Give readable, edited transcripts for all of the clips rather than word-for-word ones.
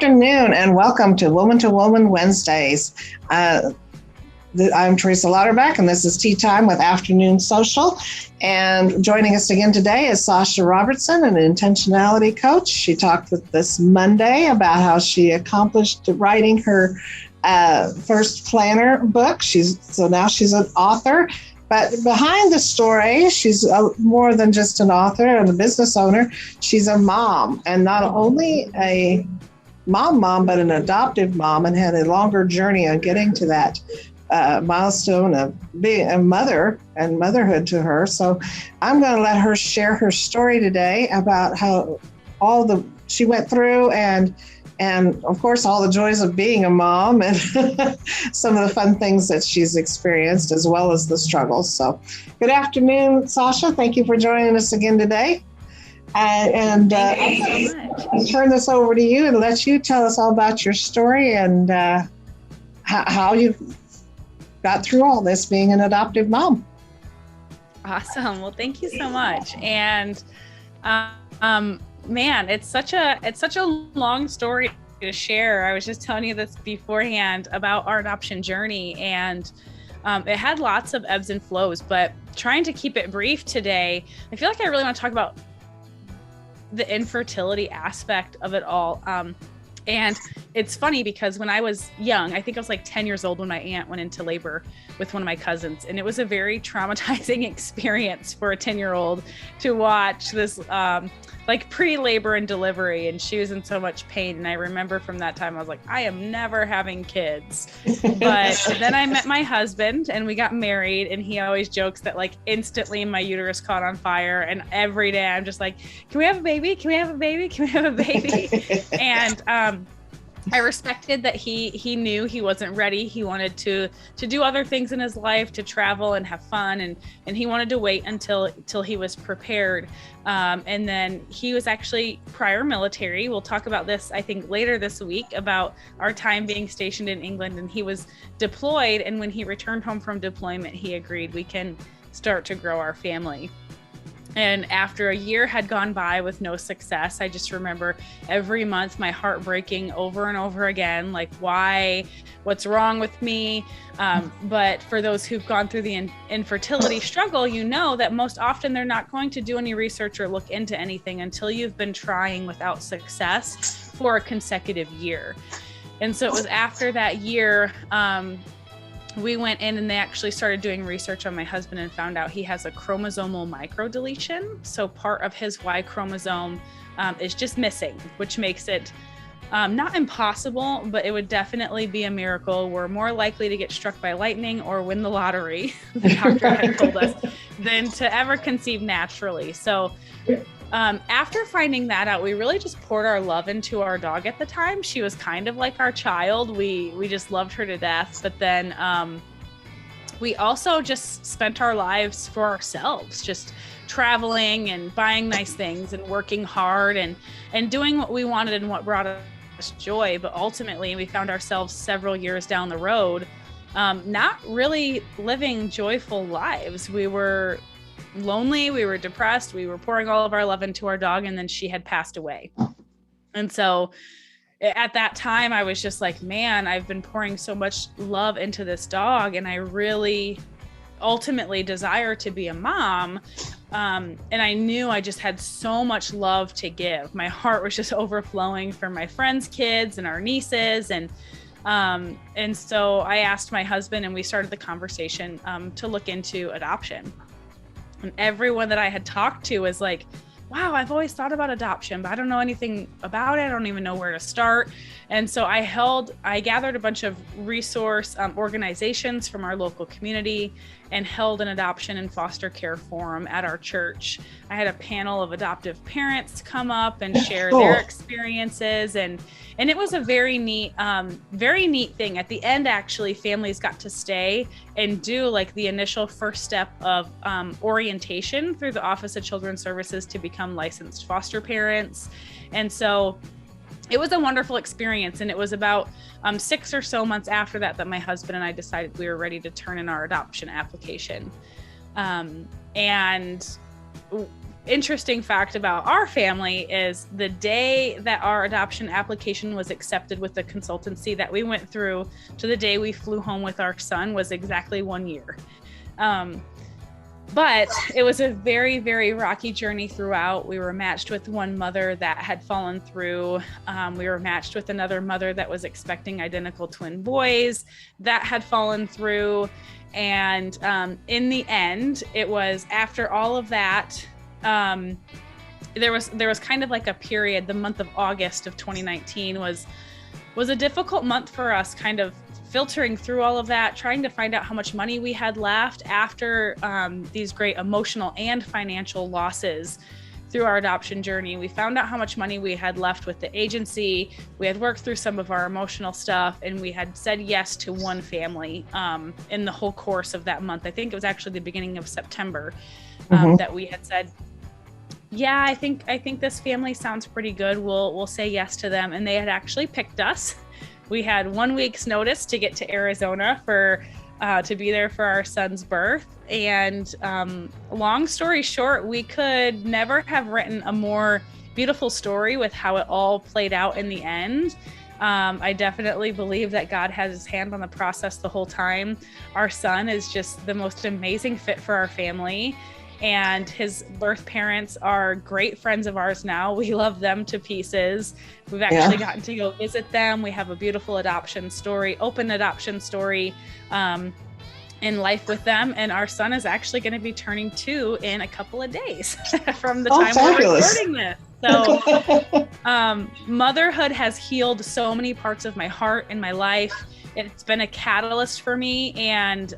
afternoon and welcome to Woman Wednesdays. I'm Teresa Lauterbach and this is Tea Time with Afternoon Social. And joining us again today is Sasha Robertson, an intentionality coach. She talked with this Monday about how she accomplished writing her first planner book. Now she's an author. But behind the story, she's more than just an author and a business owner. She's a mom, and not only a mom, but an adoptive mom, and had a longer journey on getting to that milestone of being a mother and motherhood to her. So I'm going to let her share her story today about how she went through and of course, all the joys of being a mom and some of the fun things that she's experienced, as well as the struggles. So good afternoon, Sasha. Thank you for joining us again today. Thank you so much. I'll turn this over to you and let you tell us all about your story and how you got through all this being an adoptive mom. Awesome. Well, thank you so much. And man, it's such a long story to share. I was just telling you this beforehand about our adoption journey, and it had lots of ebbs and flows, but trying to keep it brief today, I feel like I really want to talk about the infertility aspect of it all. And it's funny because when I was young, I think I was like 10 years old when my aunt went into labor with one of my cousins. And it was a very traumatizing experience for a 10-year-old to watch this like pre-labor and delivery. And she was in so much pain. And I remember from that time, I was like, I am never having kids. But then I met my husband and we got married. And he always jokes that like instantly my uterus caught on fire. And every day I'm just like, can we have a baby? Can we have a baby? Can we have a baby? And I respected that he knew he wasn't ready. He wanted to do other things in his life, to travel and have fun, and he wanted to wait until he was prepared. And then he was actually prior military. We'll talk about this, I think, later this week about our time being stationed in England, and he was deployed. And when he returned home from deployment, he agreed we can start to grow our family. And after a year had gone by with no success, I just remember every month my heart breaking over and over again, like, why, what's wrong with me? But for those who've gone through the infertility struggle, you know that most often they're not going to do any research or look into anything until you've been trying without success for a consecutive year. And so it was after that year, we went in and they actually started doing research on my husband and found out he has a chromosomal microdeletion. So part of his Y chromosome is just missing, which makes it not impossible, but it would definitely be a miracle. We're more likely to get struck by lightning or win the lottery, the doctor had told us, than to ever conceive naturally. So after finding that out, we really just poured our love into our dog at the time. She was kind of like our child. We just loved her to death. But then we also just spent our lives for ourselves, just traveling and buying nice things and working hard and doing what we wanted and what brought us joy. But ultimately, we found ourselves several years down the road, not really living joyful lives. We were lonely, we were depressed, we were pouring all of our love into our dog, and then she had passed away. And so at that time I was just like, man, I've been pouring so much love into this dog, and I really ultimately desire to be a mom. And I knew I just had so much love to give. My heart was just overflowing for my friends' kids and our nieces. And so I asked my husband, and we started the conversation to look into adoption. And everyone that I had talked to was like, wow, I've always thought about adoption, but I don't know anything about it. I don't even know where to start. And so I gathered a bunch of resource organizations from our local community and held an adoption and foster care forum at our church. I had a panel of adoptive parents come up and share their experiences. And it was a very neat thing. At the end, actually, families got to stay and do like the initial first step of orientation through the Office of Children's Services to become licensed foster parents. And so it was a wonderful experience. And it was about 6 or so months after that my husband and I decided we were ready to turn in our adoption application. And interesting fact about our family is the day that our adoption application was accepted with the consultancy that we went through to the day we flew home with our son was exactly 1 year. But it was a very, very rocky journey throughout. We were matched with one mother that had fallen through. We were matched with another mother that was expecting identical twin boys that had fallen through. And in the end, it was after all of that, there was kind of like a period. The month of August of 2019 was a difficult month for us, kind of filtering through all of that, trying to find out how much money we had left after these great emotional and financial losses through our adoption journey. We found out how much money we had left with the agency. We had worked through some of our emotional stuff, and we had said yes to one family in the whole course of that month. I think it was actually the beginning of September that we had said, yeah, I think this family sounds pretty good. We'll say yes to them. And they had actually picked us. We had 1 week's notice to get to Arizona to be there for our son's birth. And long story short, we could never have written a more beautiful story with how it all played out in the end. I definitely believe that God has his hand on the process the whole time. Our son is just the most amazing fit for our family. And his birth parents are great friends of ours now. We love them to pieces. We've actually gotten to go visit them. We have a beautiful adoption story, open adoption story in life with them. And our son is actually going to be turning 2 in a couple of days from the time we're recording this. So motherhood has healed so many parts of my heart and my life. It's been a catalyst for me. And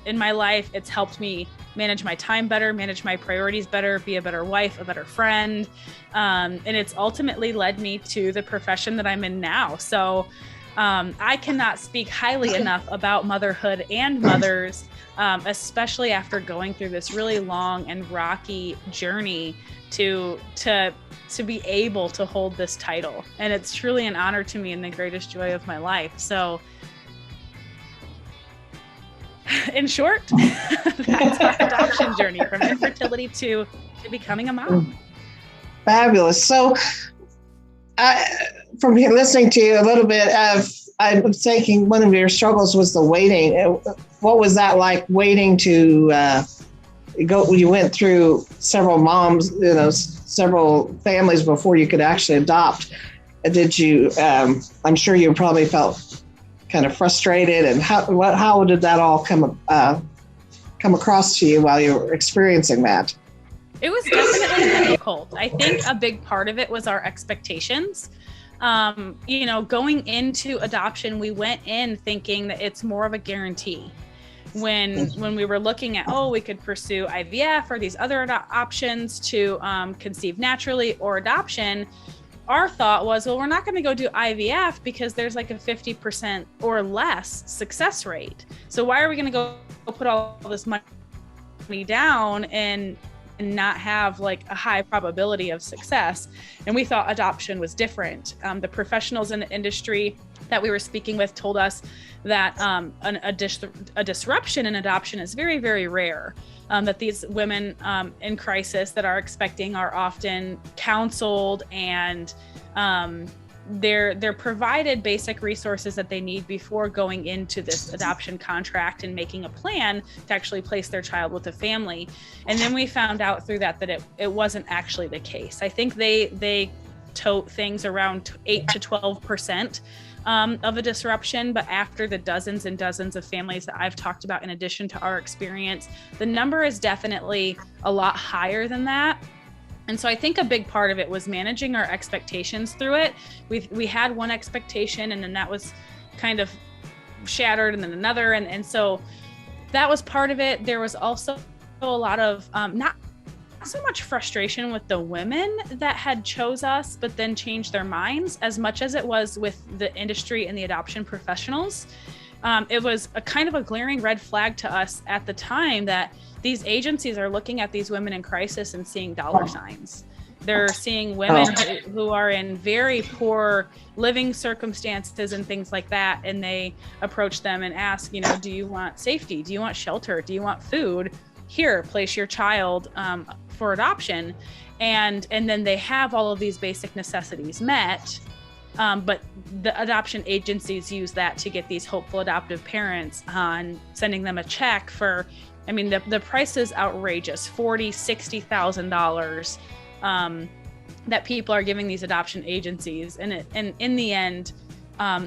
in my life, it's helped me manage my time better, manage my priorities better, be a better wife, a better friend. And it's ultimately led me to the profession that I'm in now. So I cannot speak highly enough about motherhood and mothers, especially after going through this really long and rocky journey to be able to hold this title. And it's truly an honor to me and the greatest joy of my life. So in short, that's our adoption journey from infertility to becoming a mom. Fabulous. So from here, listening to you a little bit, I'm thinking one of your struggles was the waiting. What was that like, waiting to go? You went through several moms, several families before you could actually adopt. Did you, I'm sure you probably felt kind of frustrated, and how did that all come across to you while you were experiencing that? It was definitely difficult. I think a big part of it was our expectations. Going into adoption, we went in thinking that it's more of a guarantee. When we were looking at, we could pursue IVF or these other options to conceive naturally or adoption, our thought was, well, we're not going to go do IVF because there's like a 50% or less success rate. So why are we going to go put all this money down and not have like a high probability of success? And we thought adoption was different. The professionals in the industry that we were speaking with told us that a disruption in adoption is very, very rare. That these women in crisis that are expecting are often counseled, and they're provided basic resources that they need before going into this adoption contract and making a plan to actually place their child with a family. And then we found out through that it wasn't actually the case. I think they tote things around 8 to 12% of a disruption, but after the dozens and dozens of families that I've talked about, in addition to our experience, the number is definitely a lot higher than that. And so I think a big part of it was managing our expectations through it. We had one expectation, and then that was kind of shattered, and then another. And so that was part of it. There was also a lot of not so much frustration with the women that had chose us but then changed their minds, as much as it was with the industry and the adoption professionals. It was a kind of a glaring red flag to us at the time that these agencies are looking at these women in crisis and seeing dollar signs. They're seeing women who are in very poor living circumstances and things like that, and they approach them and ask, do you want safety? Do you want shelter? Do you want food? here, place your child for adoption. And then they have all of these basic necessities met. But the adoption agencies use that to get these hopeful adoptive parents on sending them a check for, I mean, the price is outrageous, $40,000, $60,000 that people are giving these adoption agencies. And in the end,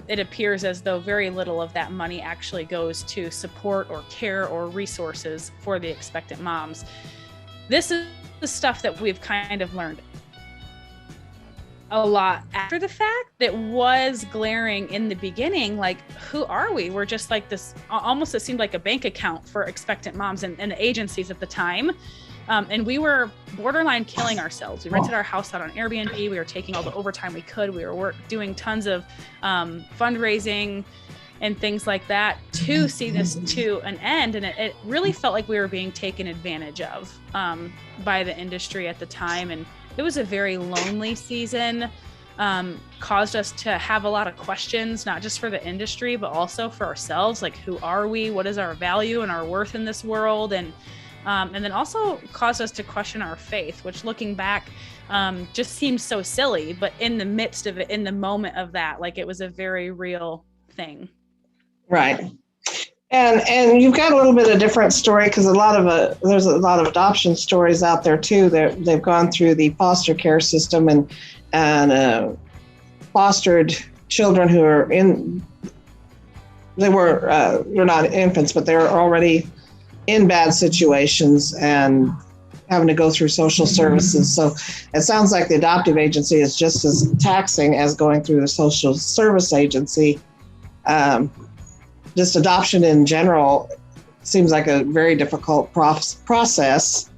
it appears as though very little of that money actually goes to support or care or resources for the expectant moms. This is the stuff that we've kind of learned a lot after the fact that was glaring in the beginning. Like, who are we? We're just like this, almost it seemed like a bank account for expectant moms and the agencies at the time. And we were borderline killing ourselves. We rented our house out on Airbnb. We were taking all the overtime we could. We were doing tons of fundraising and things like that to see this to an end. And it really felt like we were being taken advantage of by the industry at the time. And it was a very lonely season, caused us to have a lot of questions, not just for the industry, but also for ourselves. Like, who are we? What is our value and our worth in this world? And then also caused us to question our faith, which looking back just seems so silly, but in the midst of it, in the moment of that, like, it was a very real thing. Right. And you've got a little bit of different story, because there's a lot of adoption stories out there too. They've gone through the foster care system and fostered children who are they're not infants, but they're already in bad situations and having to go through social services. So it sounds like the adoptive agency is just as taxing as going through the social service agency. Just adoption in general seems like a very difficult process.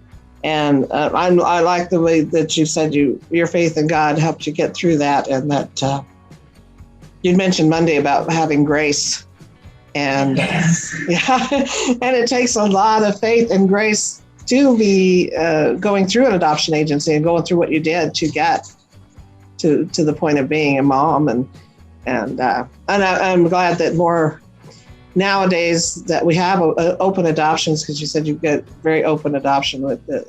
And I like the way that you said your faith in God helped you get through that, and that you mentioned Monday about having grace. And yeah, and it takes a lot of faith and grace to be going through an adoption agency and going through what you did to get to the point of being a mom. And I'm glad that more nowadays that we have open adoptions, because you said you get very open adoption with the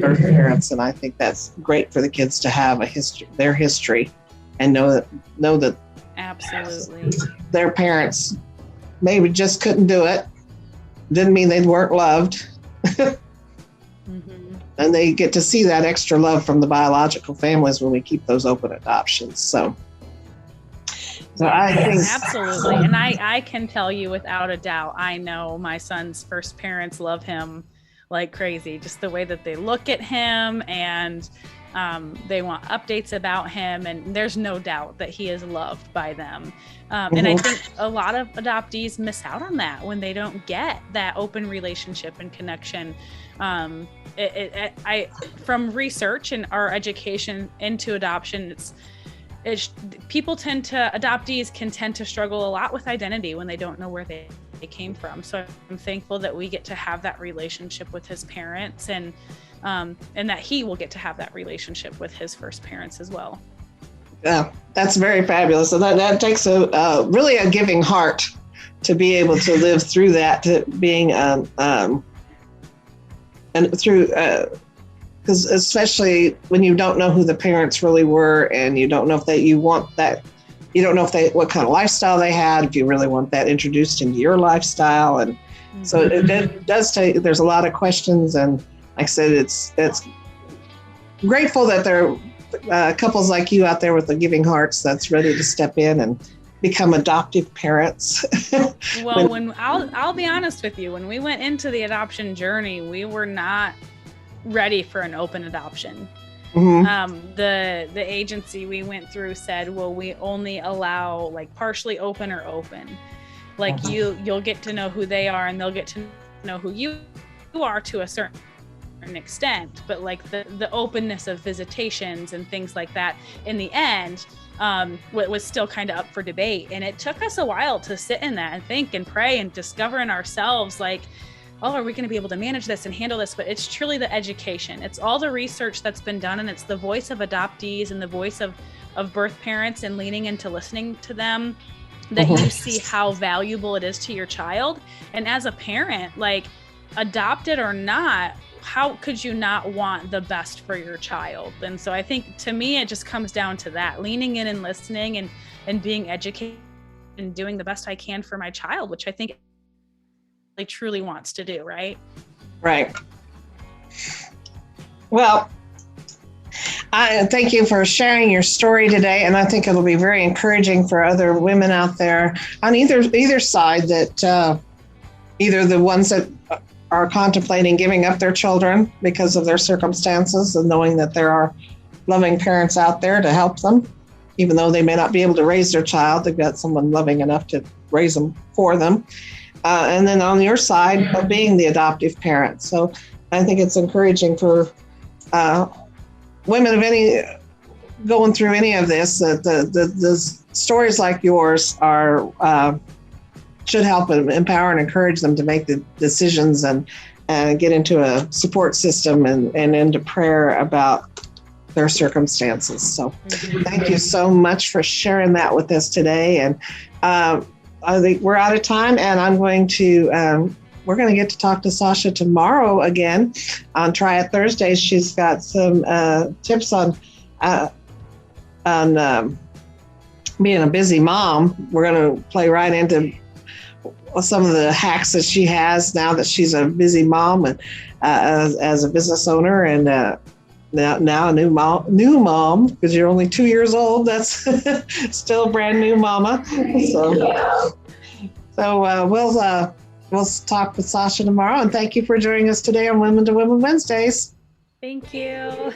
birth parents, and I think that's great for the kids to have their history, and know that absolutely their parents maybe just couldn't do it. Didn't mean they weren't loved. Mm-hmm. And they get to see that extra love from the biological families when we keep those open adoptions. So I think absolutely. And I can tell you without a doubt, I know my son's first parents love him like crazy. Just the way that they look at him, and they want updates about him, and there's no doubt that he is loved by them. And I think a lot of adoptees miss out on that when they don't get that open relationship and connection. From research and our education into adoption, adoptees can tend to struggle a lot with identity when they don't know where they came from. So I'm thankful that we get to have that relationship with his parents, and that he will get to have that relationship with his first parents as well. Yeah, that's very fabulous. So that takes really a giving heart to be able to live through that, to being and through because especially when you don't know who the parents really were, and you don't know what kind of lifestyle they had, if you really want that introduced into your lifestyle. And so it does take, there's a lot of questions. And like I said, it's grateful that there are couples like you out there with the giving hearts that's ready to step in and become adoptive parents. Well, I'll be honest with you, when we went into the adoption journey, we were not ready for an open adoption. Mm-hmm. The agency we went through said, well, we only allow like partially open or open. Like you'll get to know who they are, and they'll get to know who you are to a certain extent, but like the openness of visitations and things like that in the end was still kind of up for debate. And it took us a while to sit in that and think and pray and discover in ourselves, like, oh, are we going to be able to manage this and handle this? But it's truly the education. It's all the research that's been done, and it's the voice of adoptees and the voice of birth parents, and leaning into listening to them, that you see how valuable it is to your child. And as a parent, like, adopted or not, how could you not want the best for your child? And so I think, to me, it just comes down to that, leaning in and listening and being educated and doing the best I can for my child, which I think they truly wants to do, right? Right. Well, I thank you for sharing your story today, and I think it'll be very encouraging for other women out there on either side, that either the ones that are contemplating giving up their children because of their circumstances, and knowing that there are loving parents out there to help them, even though they may not be able to raise their child, they've got someone loving enough to raise them for them. And then on your side of being the adoptive parent. So I think it's encouraging for women of any going through any of this, that the stories like yours are should help and empower and encourage them to make the decisions and get into a support system and into prayer about their circumstances. So thank you so much for sharing that with us today. And I think we're out of time, and I'm going to we're going to get to talk to Sasha tomorrow again on Try It Thursdays. She's got some tips on being a busy mom. We're going to play right into some of the hacks that she has now that she's a busy mom and as a business owner, and now a new mom, because you're only 2 years old. That's still a brand new mama. So we'll talk with Sasha tomorrow, and thank you for joining us today on Women to Women Wednesdays. Thank you.